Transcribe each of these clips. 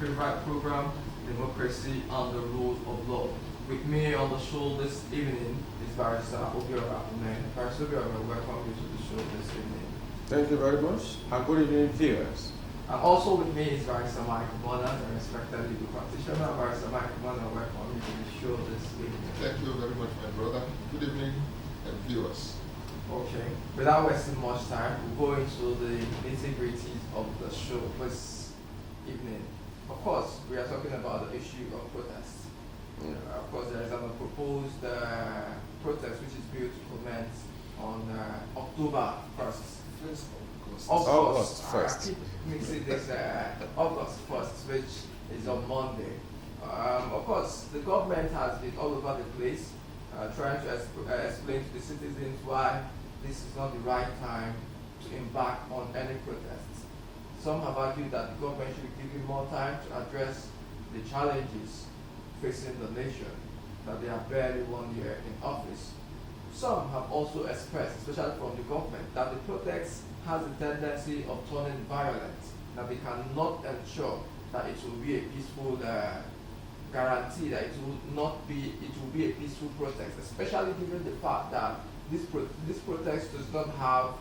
favorite program, Democracy and the Rule of Law. With me on the show this evening is Barrister Obiora Umen. Barrister Obiora, welcome you to the show this evening. Thank you very much, and good evening, viewers. And also with me is Barrister Mike Mona, a respected legal practitioner. Barrister Mike Mona, welcome you to the show this evening. Thank you very much, my brother. Good evening, and viewers. Okay, without wasting much time, we'll go into the nitty-gritty of the show this evening. Of course, we are talking about the issue of protest. Of course, there is a proposed protest which is due to commence on October 1st. August I 1st. keep mixing this August 1st, which is on Monday. Of course, the government has been all over the place trying to explain to the citizens why this is not the right time to embark on any protests. Some have argued that the government should be given more time to address the challenges facing the nation, that they are barely 1 year in office. Some have also expressed, especially from the government, that the protest has a tendency of turning violent, that they cannot ensure that it will be a peaceful guarantee that it will be a peaceful protest, especially given the fact that this protest does not have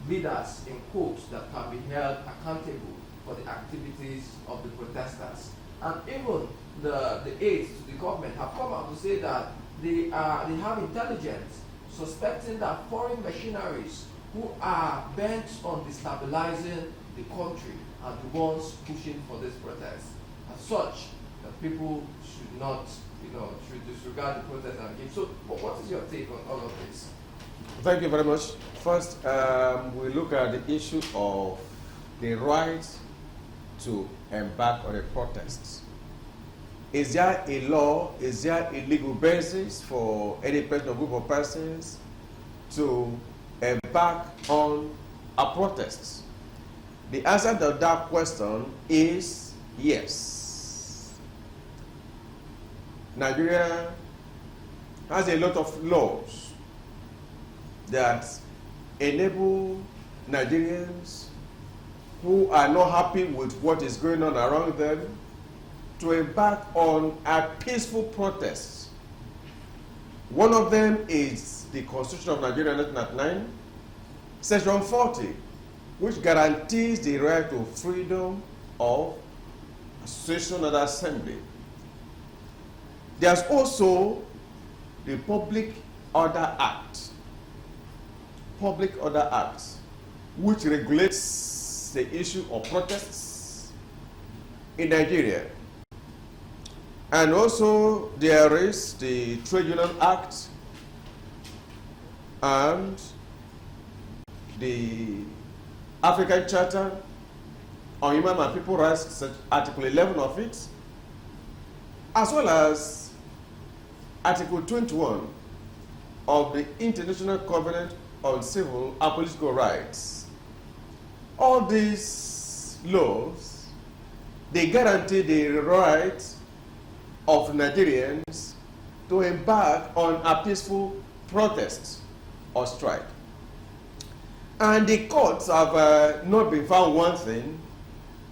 leaders in quotes that can be held accountable for the activities of the protesters. And even the aides to the government have come out to say that they have intelligence suspecting that foreign mercenaries who are bent on destabilizing the country are the ones pushing for this protest. As such, that people should not, should disregard the protest and give. So, what is your take on all of this? Thank you very much. First, we look at the issue of the right to embark on a protest. Is there a law, is there a legal basis for any person or group of persons to embark on a protest? The answer to that question is yes. Nigeria has a lot of laws that enable Nigerians who are not happy with what is going on around them to embark on a peaceful protest. One of them is the Constitution of Nigeria 1999, Section 40, which guarantees the right to freedom of association and assembly. There's also the Public Order Act, which regulates the issue of protests in Nigeria. And also there is the Trade Union Act and the African Charter on Human and People Rights, Article 11 of it, as well as Article 21 of the International Covenant on Civil and Political Rights. All these laws, they guarantee the right of Nigerians to embark on a peaceful protest or strike. And the courts have not been found wanting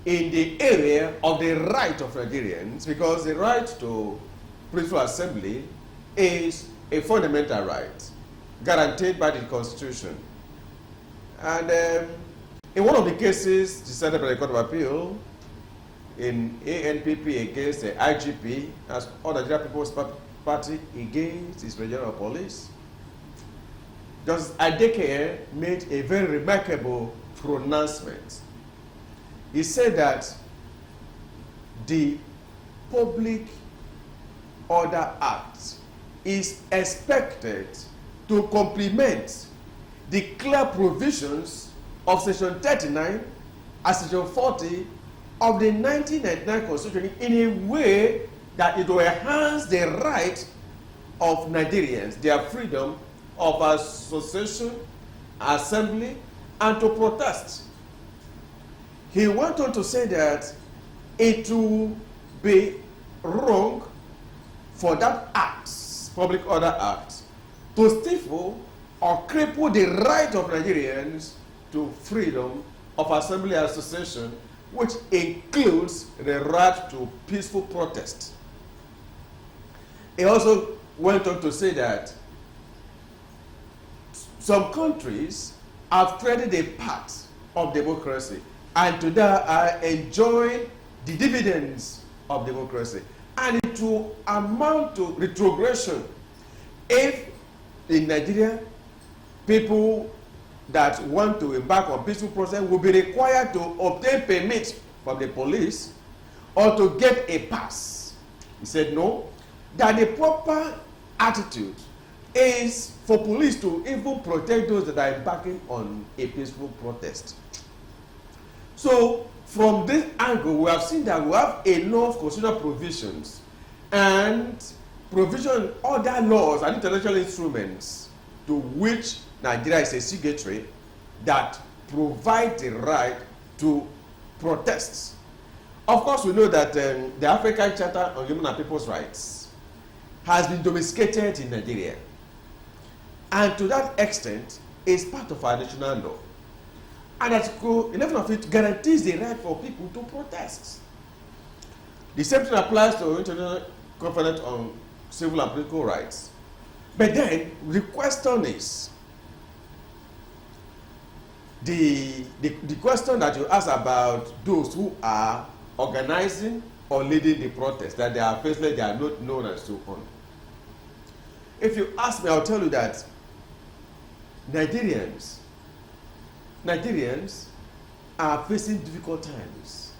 in the area of the right of Nigerians, because the right to peaceful assembly is a fundamental right guaranteed by the Constitution. And in one of the cases decided by the Court of Appeal, in ANPP against the IGP, as all Nigeria People's Party against the Inspector General of Police, Justice Adeke made a very remarkable pronouncement. He said that the Public Order Act is expected to complement the clear provisions of Section 39 and Section 40 of the 1999 Constitution in a way that it will enhance the right of Nigerians, their freedom of association, assembly, and to protest. He went on to say that it will be wrong for that act, Public Order Act, to stifle or cripple the right of Nigerians to freedom of assembly and association which includes the right to peaceful protest. He also went on to say that some countries have treaded a path of democracy, and today are enjoying the dividends of democracy. And it will amount to retrogression if in Nigeria people that want to embark on peaceful process will be required to obtain permits from the police or to get a pass. He said no, that the proper attitude is for police to even protect those that are embarking on a peaceful protest. So from this angle, we have seen that we have enough constitutional provisions and provision in other laws and international instruments to which Nigeria is a signatory that provide the right to protest. Of course, we know that the African Charter on Human and People's Rights has been domesticated in Nigeria, and to that extent is part of our national law. And Article 11 of it guarantees the right for people to protest. The same thing applies to International Covenant on Civil and Political Rights. But then the question is, the question that you ask about those who are organizing or leading the protest, that they are faceless, they are not known, and so on. If you ask me, I'll tell you that Nigerians are facing difficult times.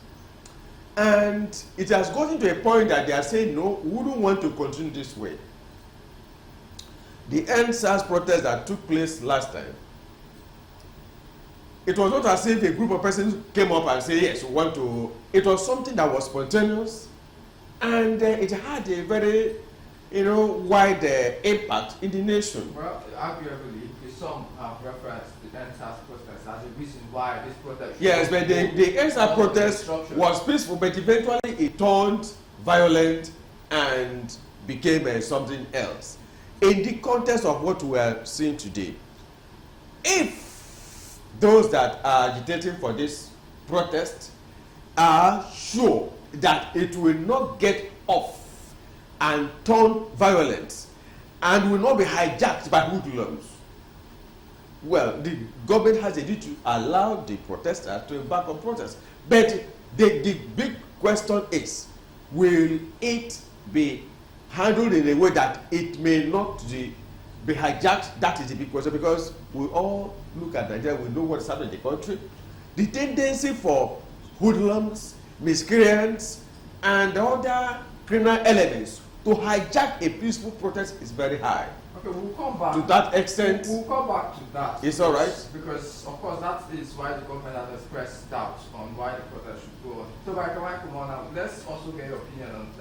And it has gotten to a point that they are saying, no, we wouldn't want to continue this way. The EndSARS protest that took place last time, it was not as if a group of persons came up and said, yes, we want to. It was something that was spontaneous, and it had a very, wide impact in the nation. Well, arguably, some have referenced the EndSARS protest as a reason why this protest. Yes, but the EndSARS protest was peaceful, but eventually it turned violent and became something else. In the context of what we are seeing today, if those that are agitating for this protest are sure that it will not get off and turn violent and will not be hijacked by hoodlums, well, the government has a duty to allow the protesters to embark on protest. But the big question is, will it be handled in a way that it may not be hijacked? That is the big question, because we all look at Nigeria, we know what is happening in the country. The tendency for hoodlums, miscreants, and other criminal elements to hijack a peaceful protest is very high. Okay, we'll come back. To that extent, we'll come back to that. It's all right. Because, of course, that is why the government has expressed doubt on why the protest should go on. So, come on now. Let's also get your opinion on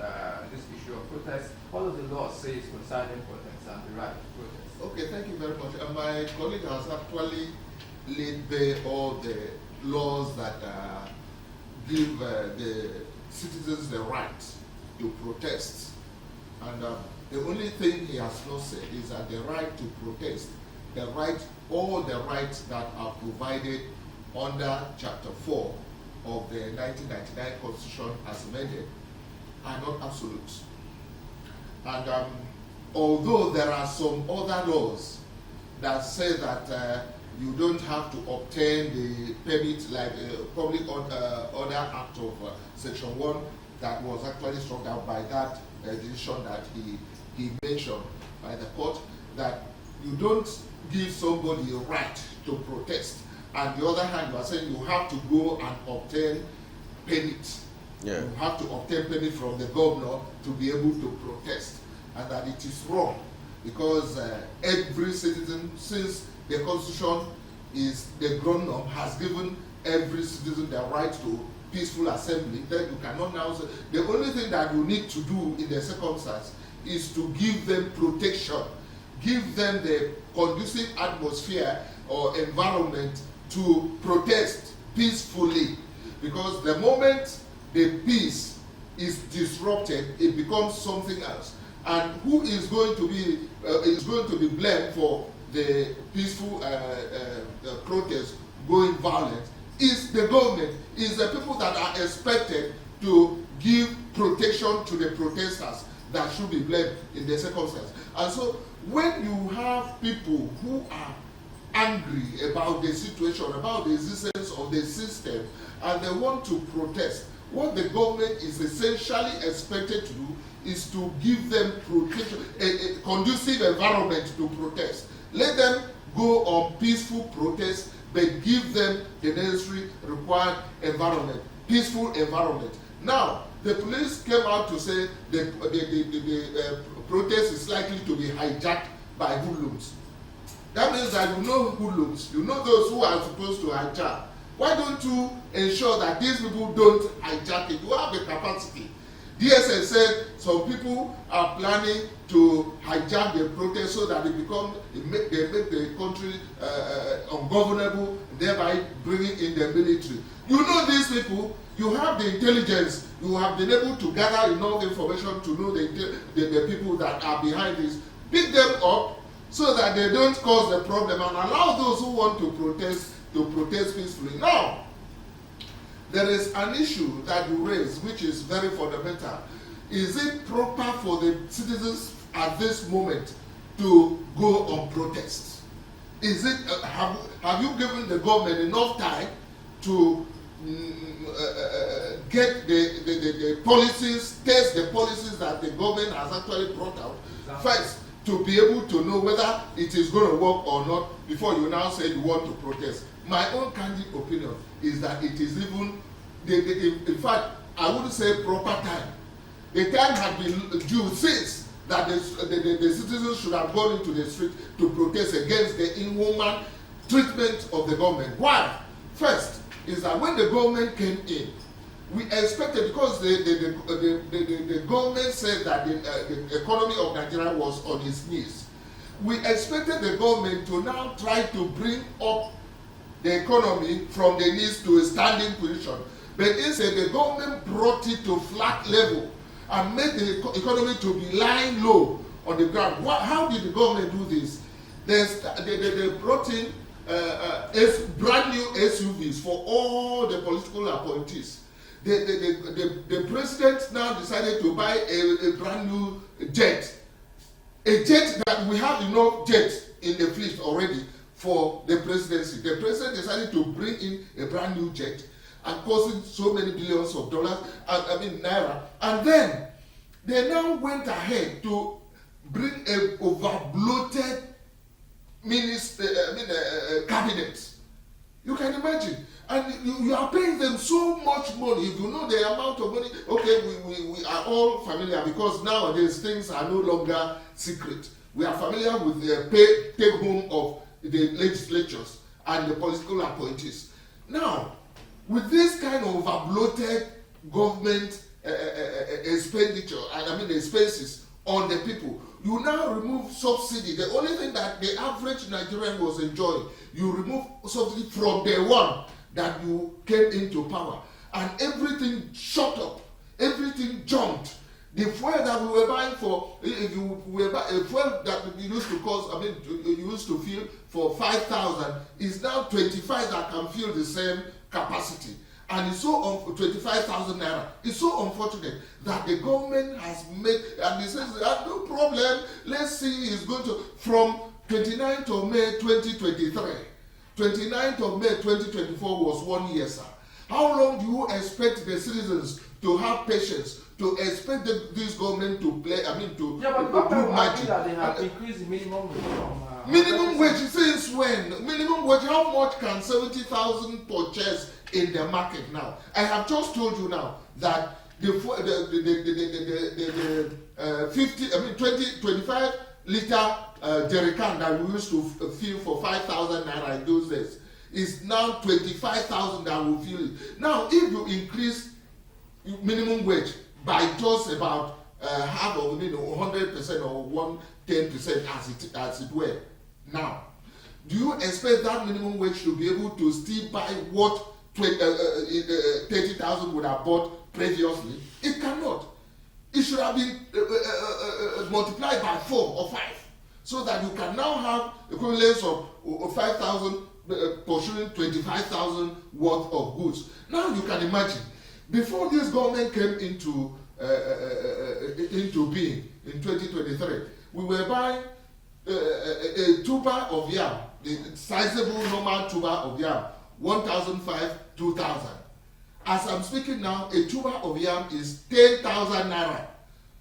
this issue of protest. What does the law say concerning protest and the right to protest? Okay, thank you very much. My colleague has actually laid bare all the laws that give the citizens the right to protest. And the only thing he has not said is that the right to protest, all the rights that are provided under Chapter 4 of the 1999 Constitution as amended are not absolute. And although there are some other laws that say that you don't have to obtain the permit, like Public Order Act of Section 1 that was actually struck out by that decision that he mentioned by the court, that you don't give somebody a right to protest. And the other hand, you are saying you have to go and obtain permit. Yeah. You have to obtain permit from the governor to be able to protest. And that it is wrong, because every citizen, since the Constitution is the grown-up, has given every citizen the right to peaceful assembly, then you cannot now say, the only thing that you need to do in the circumstance is to give them protection, give them the conducive atmosphere or environment to protest peacefully. Because the moment the peace is disrupted, it becomes something else. And who is going to be blamed for the peaceful protest going violent is the government, is the people that are expected to give protection to the protesters that should be blamed in the circumstance. And so when you have people who are angry about the situation, about the existence of the system, and they want to protest, what the government is essentially expected to do is to give them protection, a conducive environment to protest. Let them go on peaceful protest, but give them the necessary required environment, peaceful environment. Now, the police came out to say the protest is likely to be hijacked by hoodlums. That means that you know hoodlums, you know those who are supposed to hijack. Why don't you ensure that these people don't hijack it? You have the capacity. DSS said some people are planning to hijack the protest so that they make the country ungovernable, thereby bringing in the military. You know these people, you have the intelligence, you have been able to gather enough information to know the people that are behind this. Pick them up so that they don't cause the problem and allow those who want to protest peacefully. Now, there is an issue that you raise which is very fundamental. Is it proper for the citizens at this moment to go on protest? Is it have you given the government enough time to get the policies, test the policies that the government has actually brought out first, to be able to know whether it is going to work or not before you now say you want to protest? My own candid opinion is that it is even, in fact, I wouldn't say proper time. The time had been due since that the citizens should have gone into the street to protest against the inhuman treatment of the government. Why? First, is that when the government came in, we expected, because the government said that the economy of Nigeria was on its knees, we expected the government to now try to bring up the economy from the knees to a standing position. But instead, the government brought it to flat level and made the economy to be lying low on the ground. How did the government do this? They brought in brand new SUVs for all the political appointees. The president now decided to buy a brand new jet. A jet that we have enough jets in the fleet already for the presidency. The president decided to bring in a brand new jet and costing so many billions of dollars, naira. And then they now went ahead to bring a over-bloated cabinet. You can imagine. And you are paying them so much money. If you know the amount of money, okay, we are all familiar, because nowadays things are no longer secret. We are familiar with the take home of the legislatures and the political appointees. Now, with this kind of overbloated government expenditure, expenses on the people, you now remove subsidy. The only thing that the average Nigerian was enjoying, you remove subsidy from day one that you came into power, and everything shot up, everything jumped. The fuel that we were buying for, if you were buying a fuel that you used to cost, you used to fill for 5,000, is now 25 that can fill the same capacity. And it's so 25,000 naira. It's so unfortunate that the government has made, and it says no problem. Let's see, it's going to, from 29th of May 2023, 29th of May 2024 was 1 year, sir. How long do you expect the citizens to have patience, to expect this government to play, but do magic? That they have increased the minimum wage from... minimum wage, since when? Minimum wage, how much can 70,000 purchase in the market now? I have just told you now that the 25 liter jerrycan that we used to fill for 5,000 naira in those days is now 25,000 that will fill it. Now, if you increase minimum wage by just about half of 100% or 110% as it were, now, do you expect that minimum wage to be able to still buy what 30,000 would have bought previously? It cannot. It should have been multiplied by 4 or 5, so that you can now have equivalence of 5,000 pursuing 25,000 worth of goods. Now you can imagine, before this government came into being in 2023, we were buying a tuber of yam, the sizable normal tuber of yam, 1,500, 2,000. As I'm speaking now, a tuber of yam is 10,000 naira.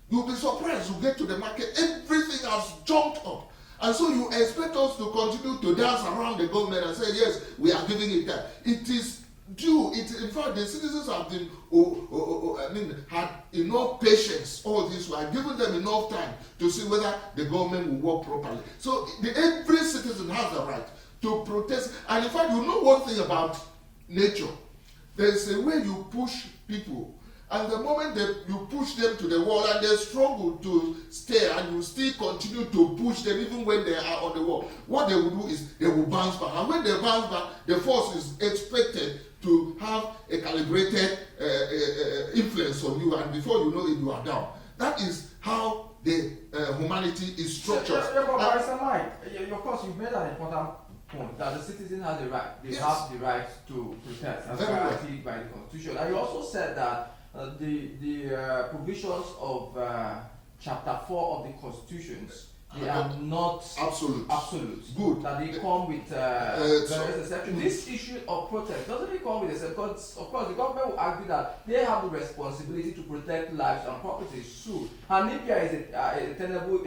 You'll be surprised, you get to the market, everything has jumped up. And so you expect us to continue to dance around the government and say, yes, we are giving it that. It is due. In fact, the citizens have been, had enough patience all this while, given them enough time to see whether the government will work properly. So every citizen has the right to protest. And in fact, you know one thing about nature. There's a way you push people, and the moment that you push them to the wall and they struggle to stay, and you still continue to push them even when they are on the wall, what they will do is they will bounce back. And when they bounce back, the force is expected to have a calibrated influence on you, and before you know it, you are down. That is how the humanity is structured. But Mike, of course, you've made an important point that the citizen has the right. They have the right to protest as guaranteed by the Constitution. And you also said that the provisions of Chapter 4 of the Constitutions, they are not absolute. Good. That they come with various exceptions. This issue of protest, doesn't it come with exceptions? Because, of course, the government will argue that they have the responsibility to protect lives and property. So, and if there is a tenable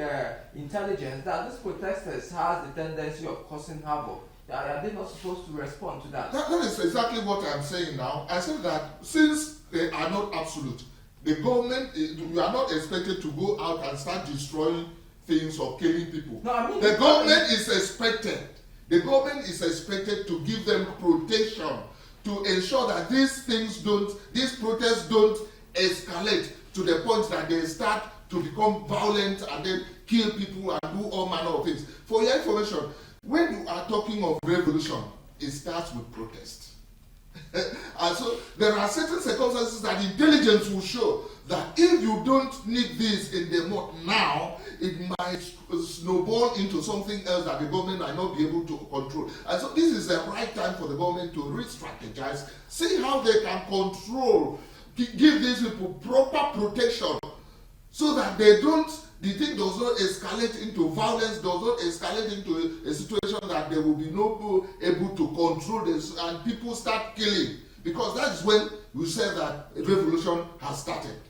intelligence that these protesters has the tendency of causing havoc, are they not supposed to respond to that? That is exactly what I'm saying now. I said that since they are not absolute, the government, you are not expected to go out and start destroying things or killing people. No, I mean, the government is expected to give them protection, to ensure that these protests don't escalate to the point that they start to become violent and then kill people and do all manner of things. For your information, when you are talking of revolution, it starts with protest. And so there are certain circumstances that intelligence will show that if you don't need this in the mode now, it might snowball into something else that the government might not be able to control. And so this is the right time for the government to re-strategize, see how they can control, give these people proper protection so that the thing does not escalate into violence, does not escalate into a situation that they will be not able to control this and people start killing. Because that is when you say that a revolution has started.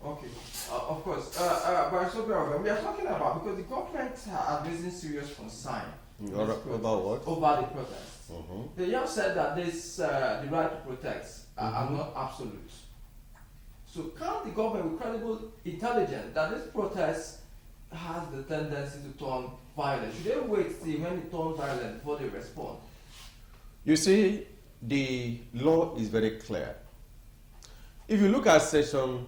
Okay, of course. But so we are talking about, because the government are raising serious concern. About what? Over the protests. They have said that this the right to protest are not absolute. So can the government with credible intelligence that this protest has the tendency to turn violent? Should they wait till when it turns violent before they respond? You see, the law is very clear. If you look at Section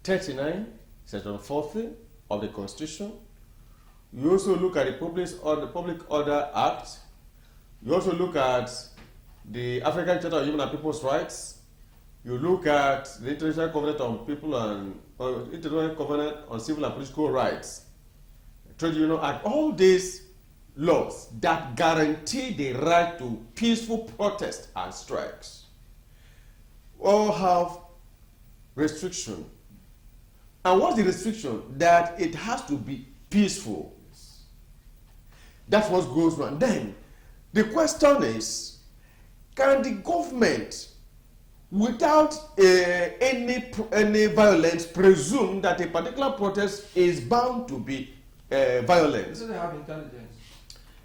39, Section 40 of the Constitution, you also look at the Public Order Act, you also look at the African Charter of Human and People's Rights, you look at the International Covenant on People and International Covenant on Civil and Political Rights, Trade Union Act, all these laws that guarantee the right to peaceful protest and strikes all have restriction. And what's the restriction? That it has to be peaceful. That's what goes on. Then the question is, can the government, without any violence, presume that a particular protest is bound to be violent? So they have intelligence.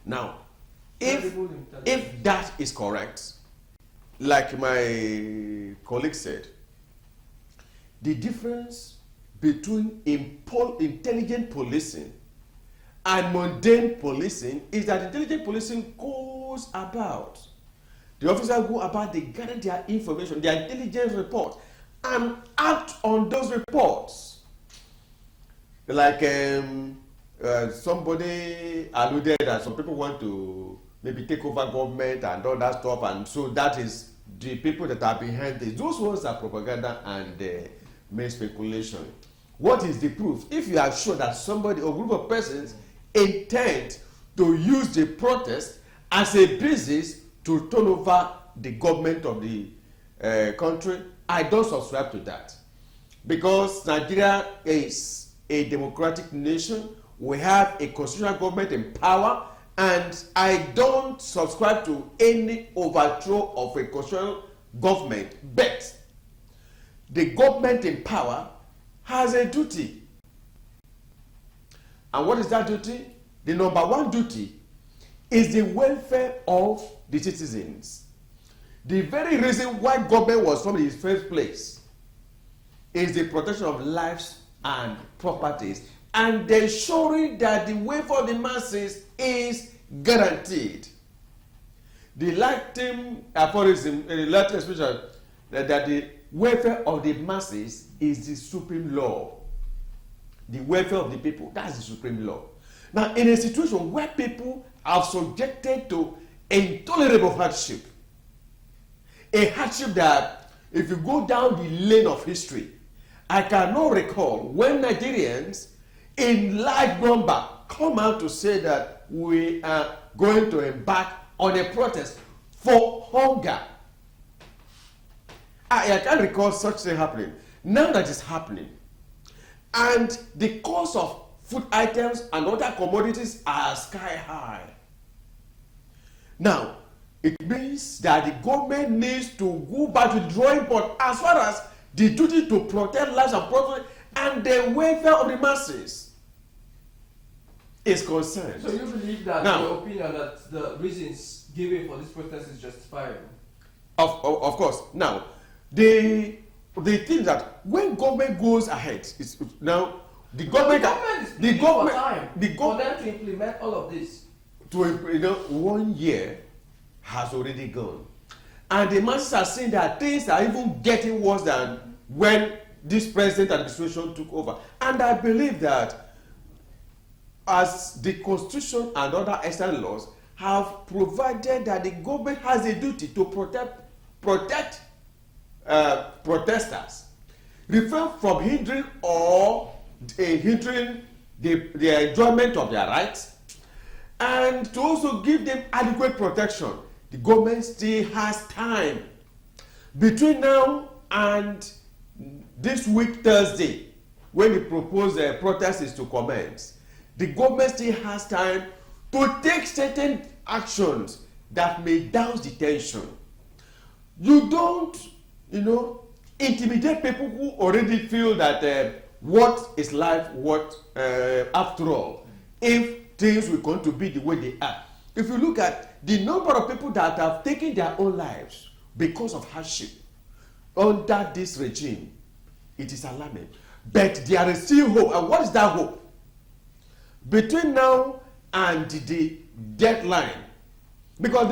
Now, if that is correct, like my colleague said, the difference between intelligent policing and mundane policing is that intelligent policing goes about. The officers go about, they gather their information, their intelligence report, and act on those reports. Like somebody alluded that some people want to maybe take over government and all that stuff, and so that is the people that are behind this. Those ones are propaganda and mere speculation. What is the proof? If you are sure that somebody or group of persons intend to use the protest as a basis to turn over the government of the country. I don't subscribe to that, because Nigeria is a democratic nation. We have a constitutional government in power, and I don't subscribe to any overthrow of a constitutional government. But the government in power has a duty. And what is that duty? The number one duty is the welfare of the citizens. The very reason why government was formed in the first place is the protection of lives and properties, and ensuring that the welfare of the masses is guaranteed. The Latin aphorism, Latin expression, that the welfare of the masses is the supreme law. The welfare of the people, that's the supreme law. Now, in a situation where people are subjected to intolerable hardship, a hardship that, if you go down the lane of history, I cannot recall when Nigerians in large number come out to say that we are going to embark on a protest for hunger. I can't recall such thing happening. Now that is happening, and the cost of food items and other commodities are sky high. Now, it means that the government needs to go back to the drawing board as far as the duty to protect lives and property and the welfare of the masses is concerned. So you believe that now, your opinion that the reasons given for this protest is justifiable? Of course. Now, the thing that when government goes ahead, is now the government for them to implement all of this. To 1 year has already gone, and the masses are saying that things are even getting worse than when this present administration took over. And I believe that as the constitution and other external laws have provided that the government has a duty to protect protesters, refrain from hindering the enjoyment of their rights, and to also give them adequate protection. The government still has time between now and this week Thursday, when the proposed protest is to commence. The government still has time to take certain actions that may douse the tension. You don't, intimidate people who already feel that what is life, after all, if things will going to be the way they are. If you look at the number of people that have taken their own lives because of hardship under this regime, it is alarming. But there is still hope. And what is that hope? Between now and the deadline, because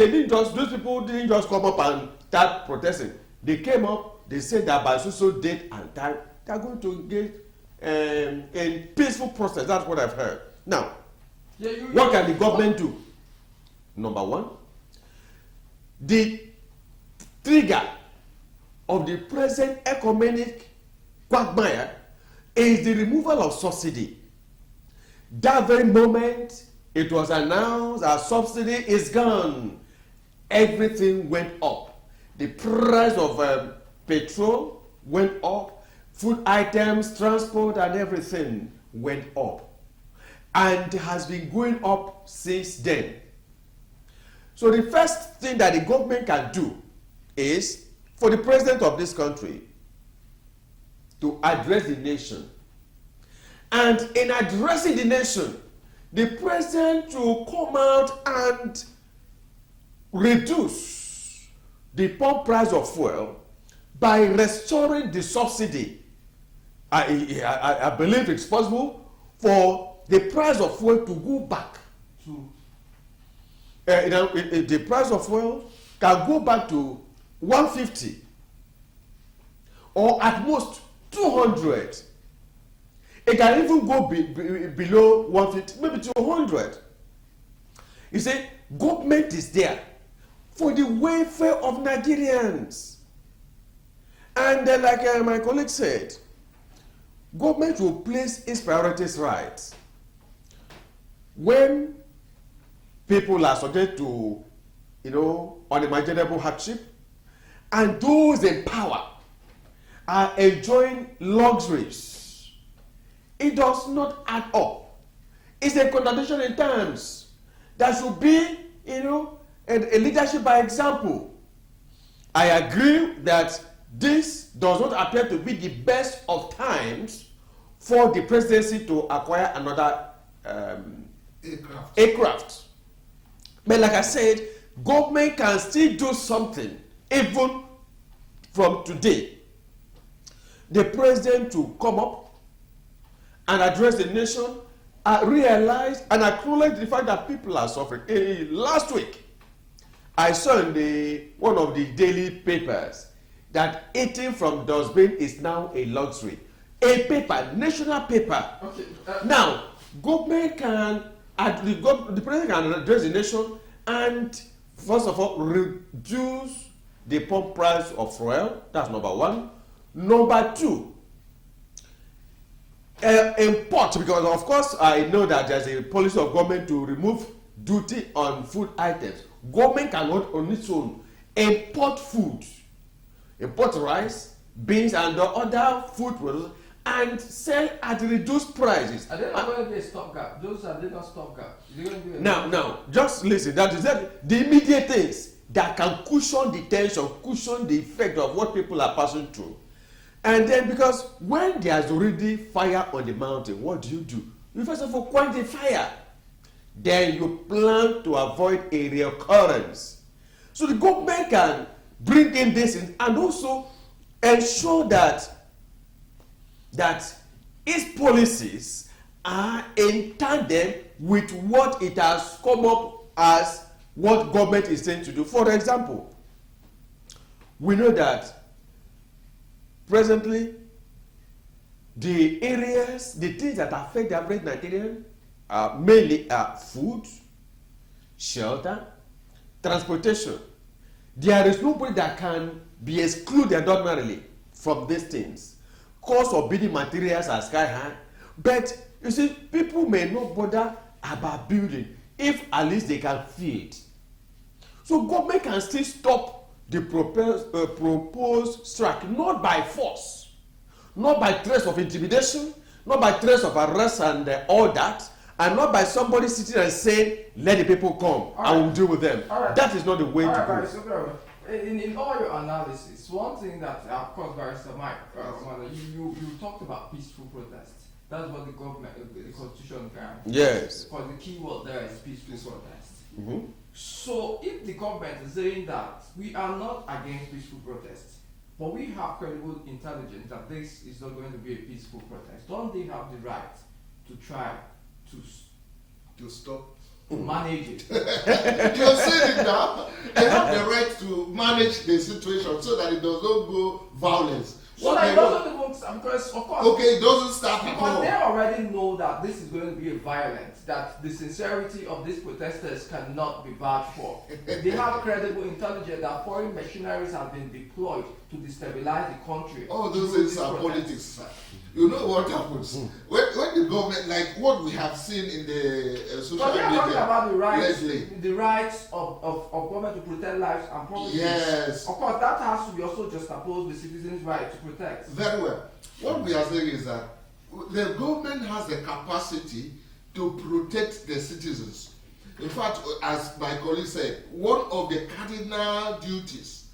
those people didn't just come up and start protesting. They came up, they said that by so date and time, they are going to engage in peaceful process. That's what I've heard. Now, what can the government do? Number one, the trigger of the present economic quagmire is the removal of subsidy. That very moment it was announced that subsidy is gone, everything went up. The price of petrol went up, food items, transport, and everything went up, and has been going up since then. So the first thing that the government can do is for the president of this country to address the nation. And in addressing the nation, the president will come out and reduce the pump price of fuel by restoring the subsidy. I believe it's possible for the price of fuel to go back to the price of fuel can go back to 150 or at most 200. It can even go below 150, maybe 200. You see, government is there for the welfare of Nigerians. And like my colleague said, government will place its priorities right. When people are subject to unimaginable hardship, and those in power are enjoying luxuries. It does not add up. It's a contradiction in terms. There should be, a leadership by example. I agree that this does not appear to be the best of times for the presidency to acquire another aircraft. But like I said, government can still do something even from today. The president to come up and address the nation, realize and acknowledge the fact that people are suffering. Last week, I saw in one of the daily papers that eating from dustbin is now a luxury. A paper, national paper. Okay. Now, government can, the president can address the nation and, first of all, reduce the pump price of fuel. That's number one. Number two, import, because of course I know that there's a policy of government to remove duty on food items. Government cannot on its own import food, import rice, beans, and the other food products and sell at reduced prices. Are they not going to be a stopgap? Those are they not stopgap? Now, just listen. That is the immediate things that can cushion the tension, cushion the effect of what people are passing through. And then, because when there's already fire on the mountain, what do? You first of all quench the fire. Then you plan to avoid a reoccurrence. So the government can bring in this in, and also ensure that its policies are in tandem with what it has come up as what government is saying to do. For example, we know that presently, the things that affect the average Nigerian are mainly food, shelter, transportation. There is nobody that can be excluded ordinarily from these things. Cost of building materials are sky high, but you see, people may not bother about building if at least they can feed. So government can still stop the proposed strike, not by force, not by threats of intimidation, not by threats of arrest and all that, and not by somebody sitting and saying, let the people come and we'll deal with them. That is not the way to go. In all your analysis, one thing that, of course, Barrister Mike, you talked about peaceful protests. That's what the government, the constitution guarantees. Yes. Because the key word there is peaceful protest. Mm-hmm. So if the government is saying that we are not against peaceful protests, but we have credible intelligence that this is not going to be a peaceful protest, don't they have the right to try to stop? Manage it. You're saying it now. They have the right to manage the situation so that it does not go violence. So that it doesn't even, because of course. Okay, it doesn't start because they already know that this is going to be a violence, that the sincerity of these protesters cannot be vouched for. They have credible intelligence that foreign machineries have been deployed to destabilize the country. All those things are politics. You know what happens when the government, like what we have seen in the social media. But we are talking about the rights of government to protect lives and property. Yes. Of course, that has to be also juxtaposed with citizens' right to protect. Very well. What we are saying is that the government has the capacity to protect the citizens. In fact, as my colleague said, one of the cardinal duties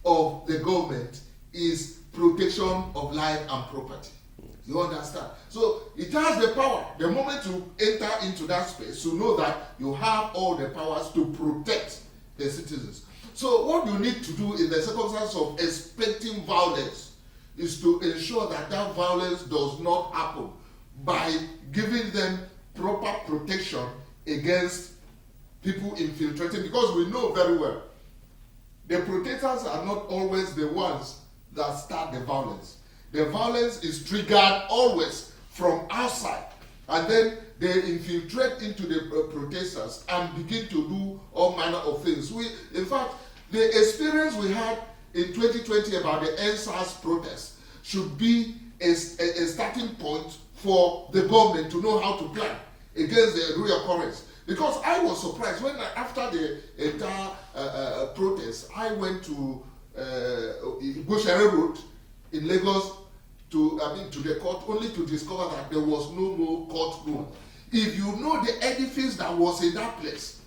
of the government is protection of life and property. You understand? So it has the power, the moment you enter into that space, to know that you have all the powers to protect the citizens. So what you need to do in the circumstance of expecting violence is to ensure that that violence does not happen by giving them proper protection against people infiltrating, because we know very well the protesters are not always the ones that start the violence. The violence is triggered always from outside, and then they infiltrate into the protesters and begin to do all manner of things. In fact, the experience we had in 2020 about the EndSARS protest should be a starting point for the government to know how to plan against the reoccurrence. Because I was surprised when after the entire protest, I went to Goshere Road in Lagos to the court, only to discover that there was no more courtroom. If you know the edifice that was in that place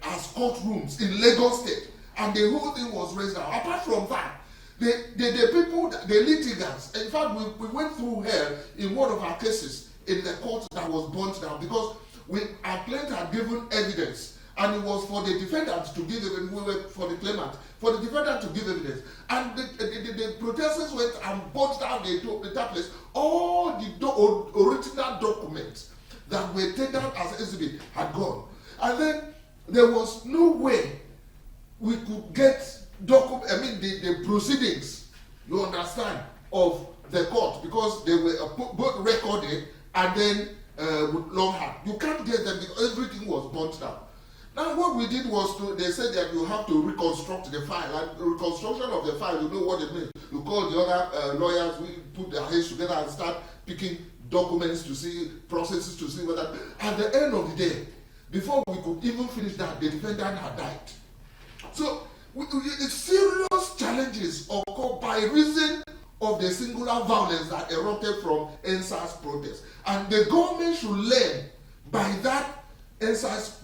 as courtrooms in Lagos State, and the whole thing was raised down. Apart from that, the people, the litigants, in fact, we went through hell in one of our cases in the court that was burnt down because our client had given evidence, and it was for the defendant to give evidence. We were for the claimant, for the defendant to give evidence, and the protesters went and burnt down that place. All the original documents that were tendered as exhibit had gone, and then there was no way we could get the proceedings, you understand, of the court, because they were both recorded and then with long hand. You can't get them because everything was burnt down. Now what we did was they said that you have to reconstruct the file, and reconstruction of the file, you know what it means. You call the other lawyers, we put their heads together and start picking documents to see, processes to see whether, at the end of the day, before we could even finish that, the defendant had died. So serious challenges occur by reason of the singular violence that erupted from NSAS protest. And the government should learn by that NSAS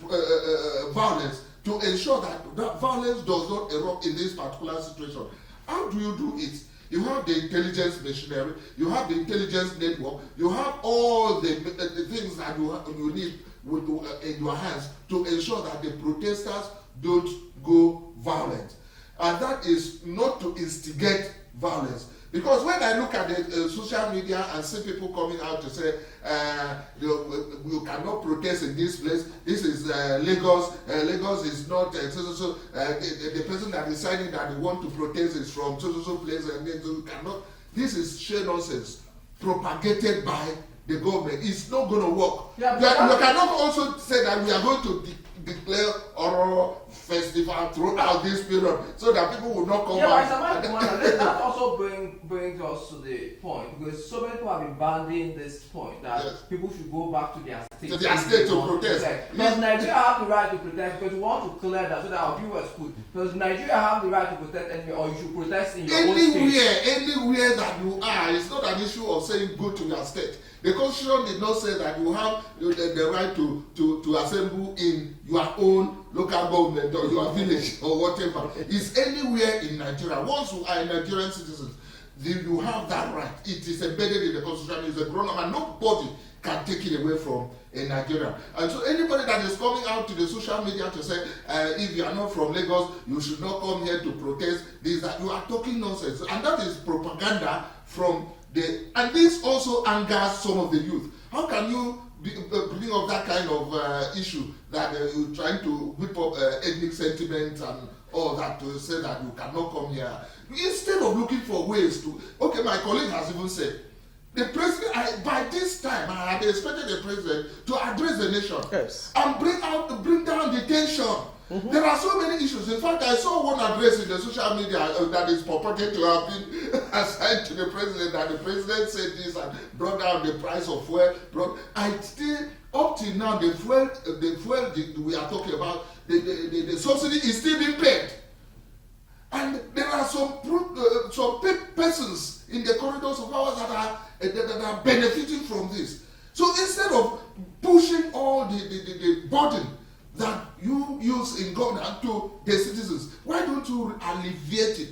violence to ensure that that violence does not erupt in this particular situation. How do you do it? You have the intelligence machinery, you have the intelligence network, you have all the things that you need in your hands to ensure that the protesters don't go violent. And that is not to instigate violence. Because when I look at the social media and see people coming out to say, you cannot protest in this place, this is Lagos, Lagos is not, the person that is deciding that they want to protest is from so place, and then you cannot. This is sheer nonsense propagated by the government. It's not going to work. Yeah, you cannot also say that we are going to declare oral festival throughout this period so that people will not come out. That also brings us to the point, because so many people have been bandying this point that people should go back to their state. To their state to protest. Because Nigeria have the right to protest, because we want to clear that so that our viewers could. Because Nigeria have the right to protest anywhere, or you should protest in your own state. Anywhere that you are, it's not an issue of saying go to your state. The Constitution did not say that you have the right to assemble in your own local government or your village or whatever. It's anywhere in Nigeria. Once you are a Nigerian citizen, then you have that right. It is embedded in the Constitution. It's a grown-up, and nobody can take it away from a Nigerian. And so anybody that is coming out to the social media to say, if you are not from Lagos, you should not come here to protest this, that, you are talking nonsense. And that is propaganda from and this also angers some of the youth. How can you bring up that kind of issue that you're trying to whip up ethnic sentiments and all that to say that you cannot come here? Instead of looking for ways to, okay, my colleague has even said, the president, by this time, I had expected the president to address the nation and bring down the tension. Mm-hmm. There are so many issues. In fact, I saw one address in the social media that is purported to have been assigned to the president, that the president said this and brought down the price of fuel. I still, up till now, the fuel we are talking about, the subsidy is still being paid. And there are some persons in the corridors of ours that are benefiting from this. So instead of pushing all the burden that you use in government to the citizens, why don't you alleviate it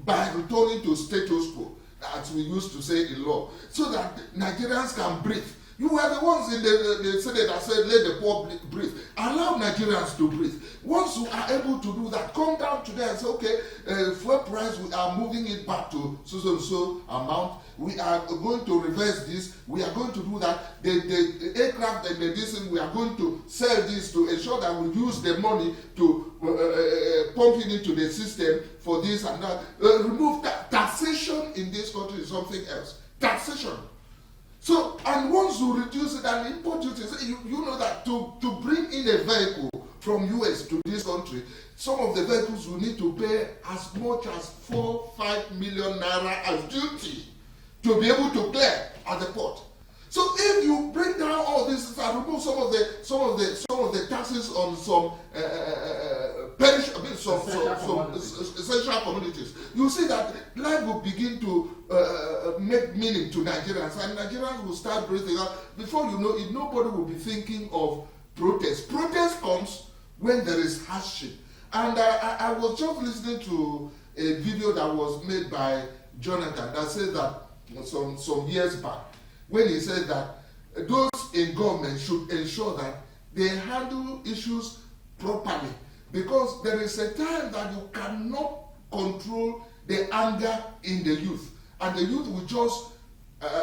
by returning to status quo, as we used to say in law, so that Nigerians can breathe? You were the ones in the Senate that said, let the poor breathe. Allow Nigerians to breathe. Once you are able to do that, come down to there and say, okay, fuel price, we are moving it back to so amount. We are going to reverse this. We are going to do that. The aircraft and the diesel, we are going to sell this to ensure that we use the money to pump it into the system for this and that. Remove that. Taxation in this country is something else. Taxation. So, and once you reduce it and import duties, you know that to bring in a vehicle from US to this country, some of the vehicles will need to pay as much as 4-5 million naira as duty to be able to clear at the port. So if you bring down of this and remove some of the taxes on some essential commodities. You see that life will begin to make meaning to Nigerians, and Nigerians will start breathing out. Before you know it, nobody will be thinking of protest. Protest comes when there is hardship. And I was just listening to a video that was made by Jonathan that said that some years back, when he said that those in government should ensure that they handle issues properly, because there is a time that you cannot control the anger in the youth, and the youth will just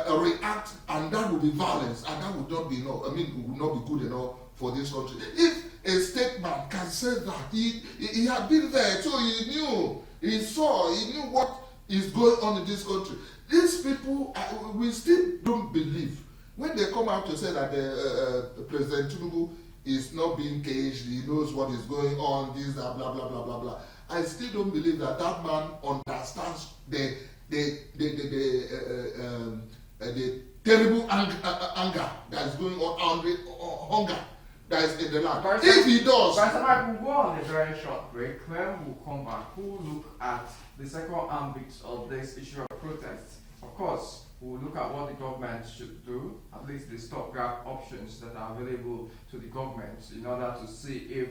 react, and that will be violence, and that would not be enough. I mean, it would not be good enough for this country. If a statesman can say that he had been there, so he knew, he saw, he knew what is going on in this country. These people, we still don't believe when they come out to say that President Tinubu is not being caged, he knows what is going on, this, that, blah, blah, blah, blah, blah. I still don't believe that that man understands the terrible anger that is going on, hunger that is in the land. But if he does, we'll go on a very short break. When we come back, we'll look at the second ambit of this issue of protests. Of course, we'll look at what the government should do, at least the stopgap options that are available to the government, in order to see if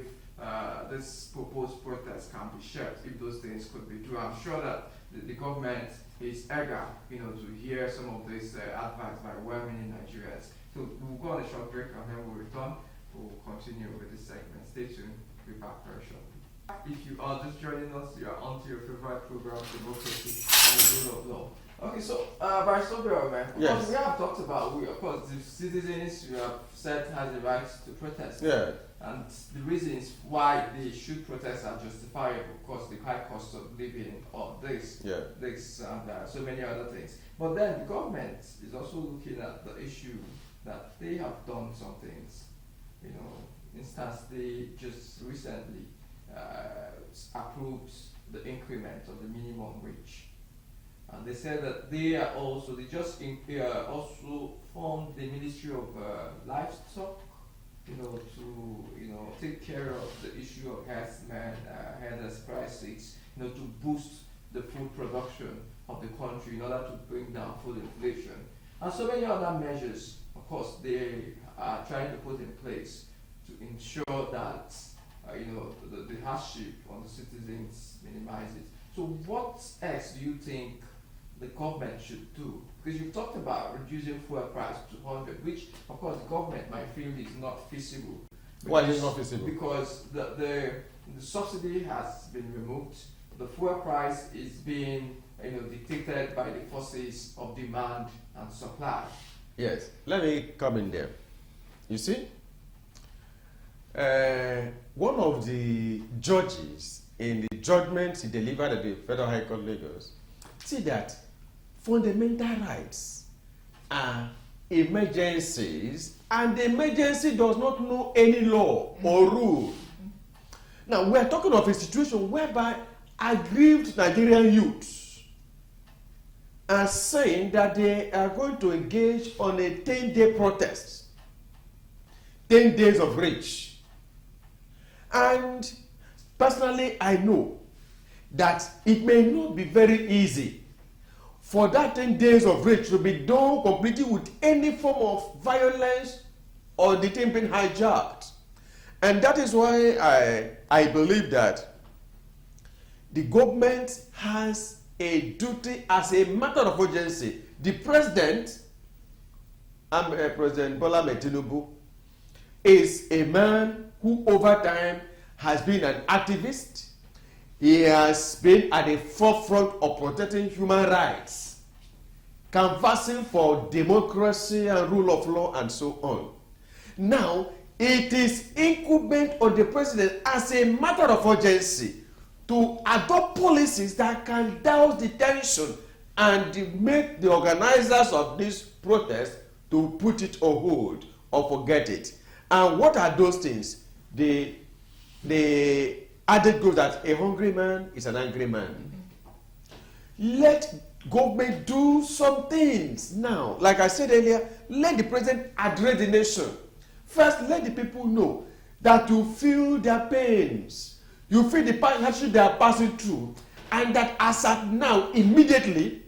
this proposed protest can be shelved, if those things could be true. I'm sure that the government is eager, to hear some of this advice by well-meaning Nigerians. So we'll go on a short break, and then we'll return. We'll continue with this segment. Stay tuned. We'll be back very shortly. If you are just joining us, you are on to your favorite program, Democracy and the Rule of Law. Okay, so by Sobero, man, yes, we have talked about, of course, the citizens you have said has the right to protest. Yeah. And the reasons why they should protest are justifiable. Of course, the high cost of living, or this, and so many other things. But then the government is also looking at the issue that they have done some things. Instance, they just recently approved the increment of the minimum wage. And they said that they also formed the Ministry of Livestock, to take care of the issue of herders prices, to boost the food production of the country in order to bring down food inflation, and so many other measures. Of course, they are trying to put in place to ensure that the hardship on the citizens minimizes. So, what else do you think the government should do? Because you've talked about reducing fuel price to 100, which of course the government might feel is not feasible. Why is it not feasible? Because the subsidy has been removed. The fuel price is being dictated by the forces of demand and supply. Yes, let me come in there. You see, one of the judges in the judgment he delivered at the Federal High Court Lagos see that fundamental rights are emergencies, and the emergency does not know any law or rule. Now, we are talking of a situation whereby aggrieved Nigerian youths are saying that they are going to engage on a 10-day protest, 10 days of rage. And personally, I know that it may not be very easy for that 10 days of rage to be done completely with any form of violence or the thing being hijacked. And that is why I believe that the government has a duty as a matter of urgency. The president, President Bola Ahmed Tinubu, is a man who over time has been an activist. He has been at the forefront of protecting human rights, canvassing for democracy and rule of law and so on. Now, it is incumbent on the president as a matter of urgency to adopt policies that can douse the tension and make the organizers of this protest to put it on hold or forget it. And what are those things? The adage goes that a hungry man is an angry man. Let government do some things now. Like I said earlier, let the president address the nation. First, let the people know that you feel their pains, you feel the hardship they are passing through, and that as at now, immediately,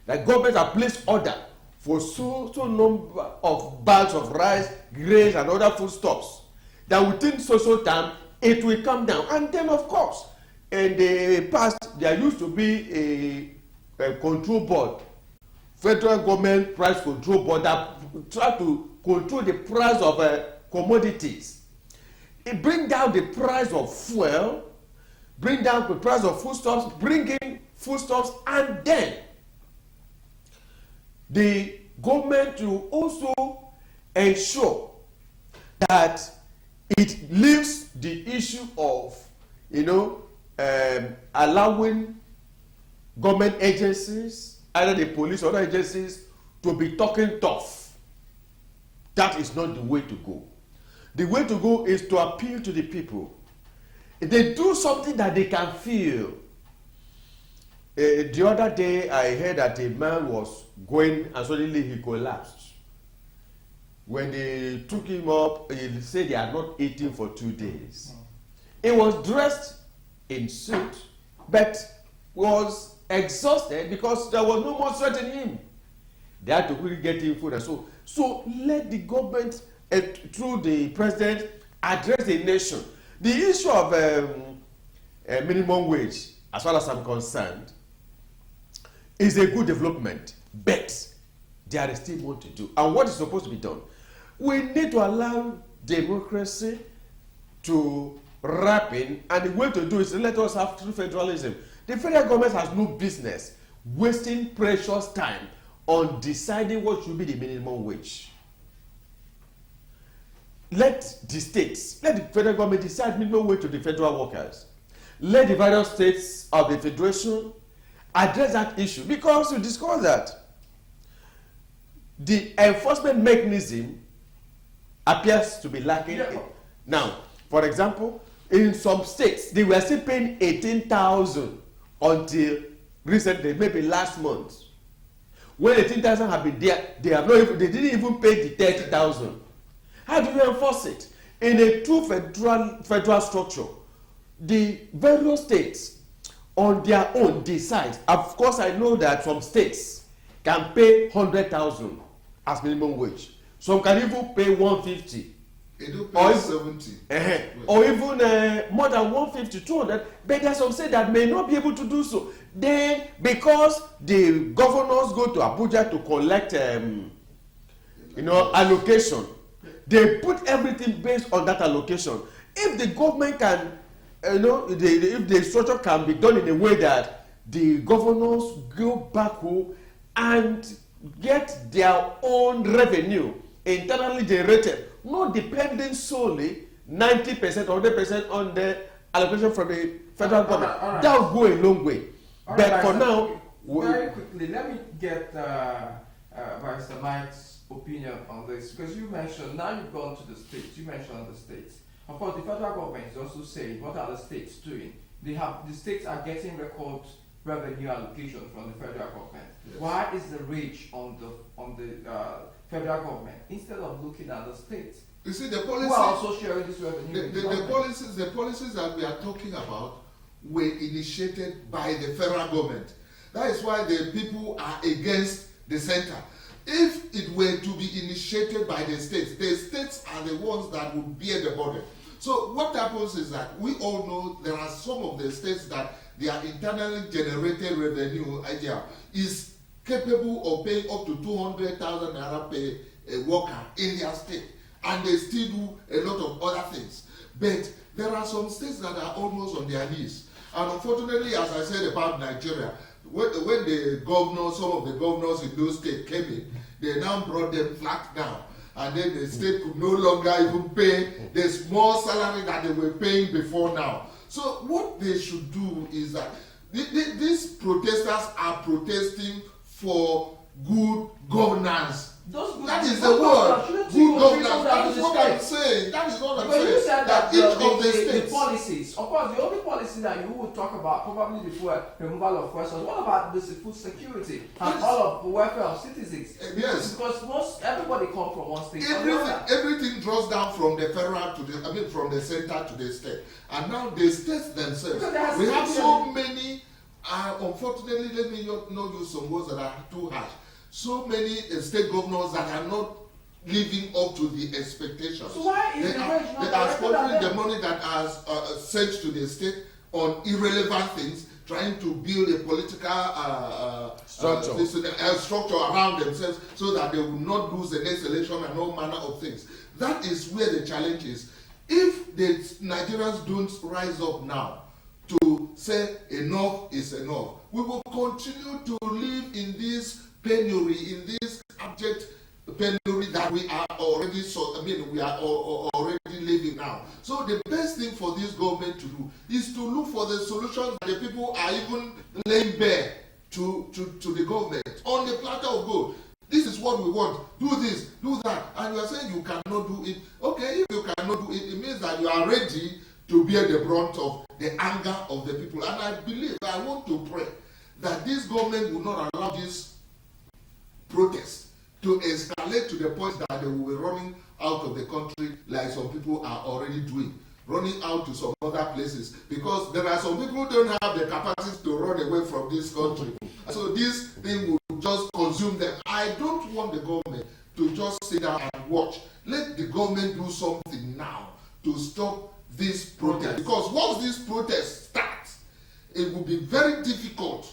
the government has placed order for so number of bags of rice, grains, and other foodstuffs, that within so time it will come down. And then, of course, in the past there used to be a control board, federal government price control board, that try to control the price of commodities. It bring down the price of fuel, bring down the price of foodstuffs, bring in foodstuffs, and then the government will also ensure that it leaves the issue of, allowing government agencies, either the police or other agencies, to be talking tough. That is not the way to go. The way to go is to appeal to the people. If they do something that they can feel. The other day, I heard that a man was going and suddenly he collapsed. When they took him up, he said he had not eaten for 2 days. He was dressed in suit, but was exhausted because there was no more sweat in him. They had to quickly get him food and so let the government, through the president, address the nation. The issue of minimum wage, as far as I'm concerned, is a good development, but there is still more to do. And what is supposed to be done? We need to allow democracy to ripen, and the way to do it is to let us have true federalism. The federal government has no business wasting precious time on deciding what should be the minimum wage. Let the states, let the federal government decide minimum wage to the federal workers. Let the various states of the federation address that issue, because you discover that the enforcement mechanism appears to be lacking. Yeah. Now, for example, in some states, they were still paying 18,000 until recently, maybe last month. When 18,000 have been there, they didn't even pay the 30,000. How do you enforce it? In a true federal structure, the various states on their own decide. Of course, I know that some states can pay 100,000 as minimum wage. Some can even pay 150. They do pay 70. Or even more than 150, 200. But there are some states that may not be able to do so. Then, because the governors go to Abuja to collect, allocation, they put everything based on that allocation. If the government can, if the structure can be done in a way that the governors go back home and get their own revenue internally generated, not depending solely 90% or 100% on the allocation from the federal government. Right. That will go a long way. But for now, very quickly, let me get Barrister Mike's opinion on this, because you mentioned, now you've gone to the states, you mentioned the states. Of course, the federal government is also saying, what are the states doing? The states are getting record revenue allocation from the federal government. Yes. Why is the rage on the federal government instead of looking at the states? You see, the policy, who are also sharing this revenue. The policies that we are talking about were initiated by the federal government. That is why the people are against the center. If it were to be initiated by the states are the ones that would bear the burden. So what happens is that we all know there are some of the states that their internally generated revenue idea is capable of paying up to 200,000 naira per worker in their state, and they still do a lot of other things. But there are some states that are almost on their knees. And unfortunately, as I said about Nigeria, when the governors, some of the governors in those states came in, they now brought them flat down. And then the state could no longer even pay the small salary that they were paying before now. So what they should do is that these protesters are protesting for good governance. That is the word. don't think good it governance. will That is trickle what down to I'm the saying. That is what I'm But you saying. said that each of the the states. policies, of course, the only policy that you would talk about probably the removal of questions. What about the food security and Yes. all of the welfare of citizens? Yes. Because everybody comes from one state. or the other. Everything draws down from the federal to the, I mean, from the center to the state. And now the states themselves, Because there has we to have be so many, unfortunately, let me not use some words that are too harsh. So many state governors that are not living up to the expectations. So why is They the are, wage not they are directed at spending the them? money that are sent to the state on irrelevant things, trying to build a political structure around themselves so that they will not lose the next election and all manner of things. That is where the challenge is. If the Nigerians don't rise up now to say enough is enough, we will continue to live in this penury, in this abject penury that we are already already living now. So the best thing for this government to do is to look for the solutions that the people are even laying bare to the government on the platter of gold. This is what we want. Do this, do that. And you are saying you cannot do it. Okay, if you cannot do it, it means that you are ready to bear the brunt of the anger of the people. And I want to pray that this government will not allow this protest to escalate to the point that they will be running out of the country like some people are already doing, running out to some other places, because there are some people who don't have the capacity to run away from this country. So this thing will just consume them. I don't want the government to just sit down and watch. Let the government do something now to stop this protest, because once this protest starts, it will be very difficult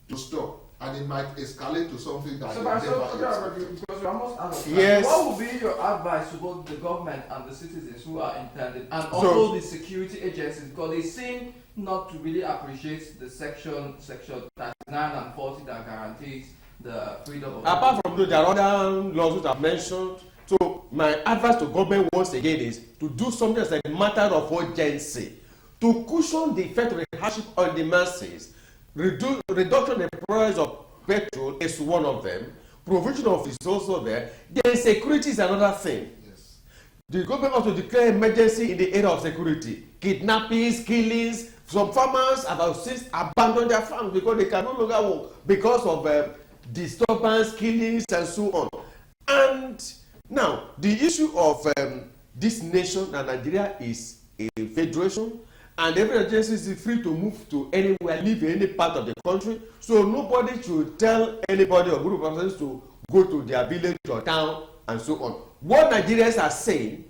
to stop. And it might escalate to something that Because you're almost out of time. Yes. What would be your advice to both the government and the citizens who are intended, and also the security agencies, because they seem not to really appreciate the section 39 and 40 that guarantees the freedom of. Apart from those, there are other laws which I've mentioned. So my advice to government once again is to do something as a matter of urgency to cushion the effect of the hardship on the masses. Reduction in the price of petrol is one of them. Provision of is also there. Then security is another thing. Yes. The government also declare emergency in the area of security. Kidnappings, killings. Some farmers have since abandoned their farms because they can no longer work because of disturbance, killings, and so on. And now the issue of this nation and Nigeria is a federation. And every agency is free to move to anywhere, live in any part of the country. So nobody should tell anybody or group of persons to go to their village or town and so on. What Nigerians are saying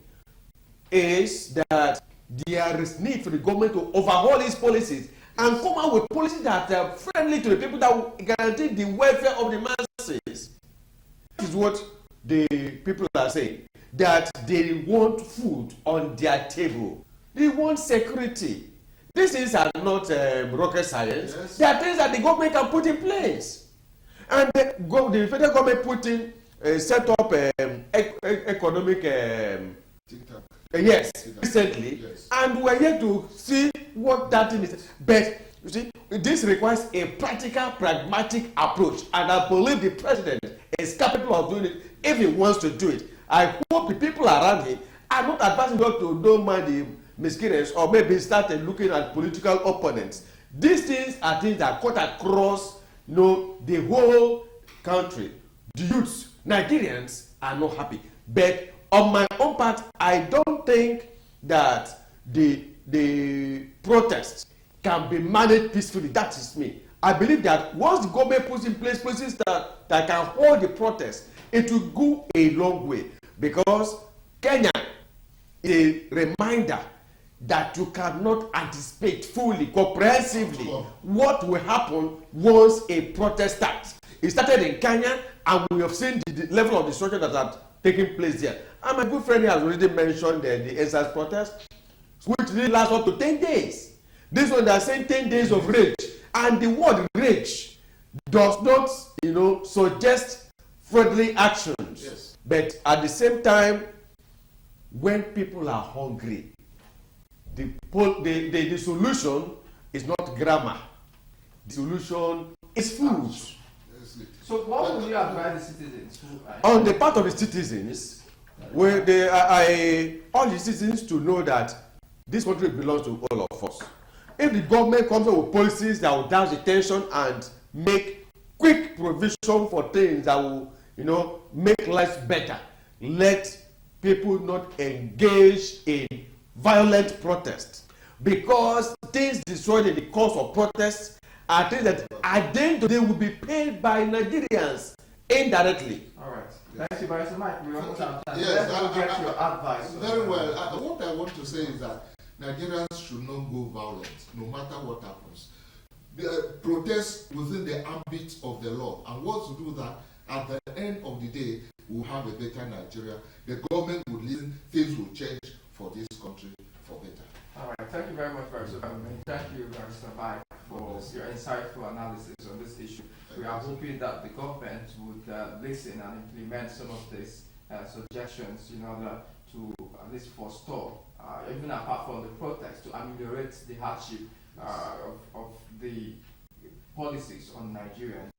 is that there is need for the government to overhaul its policies and come out with policies that are friendly to the people, that will guarantee the welfare of the masses. This is what the people are saying, that they want food on their table. They want security. These things are not rocket science. Yes. They are things that the government can put in place. And the federal government set up economic yes, recently. Yes. And we are here to see what that thing is. But you see, this requires a practical, pragmatic approach. And I believe the president is capable of doing it if he wants to do it. I hope the people around him are not advising them to don't mind the misgivings or maybe start looking at political opponents. These things are things that cut across, the whole country. The youths, Nigerians are not happy. But on my own part, I don't think that the protests can be managed peacefully. That is me. I believe that once the government puts in place policies that can hold the protests, it will go a long way, because Kenya is a reminder that you cannot anticipate fully, comprehensively what will happen once a protest starts. It started in Kenya, and we have seen the level of destruction that are taking place there. And my good friend has already mentioned the EndSARS protest, which really lasts up to 10 days. This one, they are saying 10 days of rage. And the word rage does not, suggest friendly actions. Yes. But at the same time, when people are hungry, the solution is not grammar. The solution is food. So what would you advise the citizens who are On the part of the citizens, Well, I all the citizens to know that this country belongs to all of us. If the government comes up with policies that will dash the tension and make quick provision for things that will, make lives better, let people not engage in violent protest, because things destroyed in the course of protests are things that at the end of the day will be paid by Nigerians indirectly. All right. Thank you, Barrister Mike. We almost have time. Yes, Let's go get your advice. Very well. What I want to say is that Nigerians should not go violent, no matter what happens. Protest within the ambit of the law, and once you do that, at the end of the day, we'll have a better Nigeria. The government will listen, things will change for this country for better. All right. Thank you very much, Barrister Mike. Thank you, Barrister Mike, for your insightful analysis on this issue. We are hoping that the government would listen and implement some of these suggestions in order to at least forestall, even apart from the protest, to ameliorate the hardship of the policies on Nigerians.